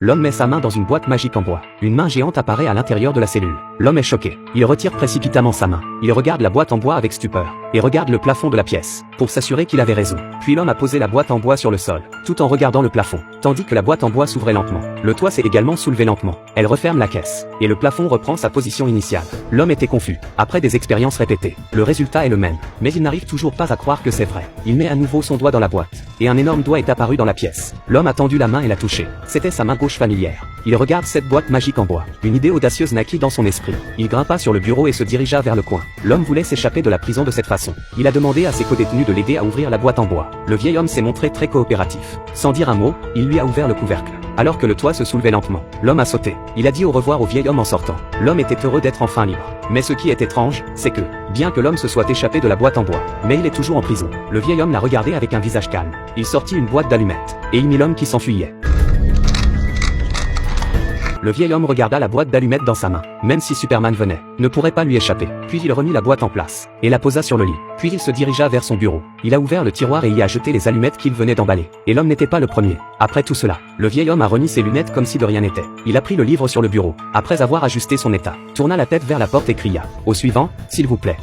L'homme met sa main dans une boîte magique en bois. Une main géante apparaît à l'intérieur de la cellule. L'homme est choqué. Il retire précipitamment sa main. Il regarde la boîte en bois avec stupeur. Et regarde le plafond de la pièce, pour s'assurer qu'il avait raison. Puis l'homme a posé la boîte en bois sur le sol, tout en regardant le plafond, tandis que la boîte en bois s'ouvrait lentement. Le toit s'est également soulevé lentement. Elle referme la caisse. Et le plafond reprend sa position initiale. L'homme était confus. Après des expériences répétées, le résultat est le même. Mais il n'arrive toujours pas à croire que c'est vrai. Il met à nouveau son doigt dans la boîte. Et un énorme doigt est apparu dans la pièce. L'homme a tendu la main et l'a touché. C'était sa main gauche familière. Il regarde cette boîte magique en bois. Une idée audacieuse naquit dans son esprit. Il grimpa sur le bureau et se dirigea vers le coin. L'homme voulait s'échapper de la prison de cette façon. Il a demandé à ses codétenus de l'aider à ouvrir la boîte en bois. Le vieil homme s'est montré très coopératif. Sans dire un mot, il lui a ouvert le couvercle. Alors que le toit se soulevait lentement, l'homme a sauté. Il a dit au revoir au vieil homme en sortant. L'homme était heureux d'être enfin libre. Mais ce qui est étrange, c'est que, bien que l'homme se soit échappé de la boîte en bois, mais il est toujours en prison. Le vieil homme l'a regardé avec un visage calme. Il sortit une boîte d'allumettes. Et il mit l'homme qui s'enfuyait. Le vieil homme regarda la boîte d'allumettes dans sa main. Même si Superman venait, ne pourrait pas lui échapper. Puis il remit la boîte en place, et la posa sur le lit. Puis il se dirigea vers son bureau. Il a ouvert le tiroir et y a jeté les allumettes qu'il venait d'emballer. Et l'homme n'était pas le premier. Après tout cela, le vieil homme a remis ses lunettes comme si de rien n'était. Il a pris le livre sur le bureau, après avoir ajusté son état, tourna la tête vers la porte et cria: « Au suivant, s'il vous plaît. »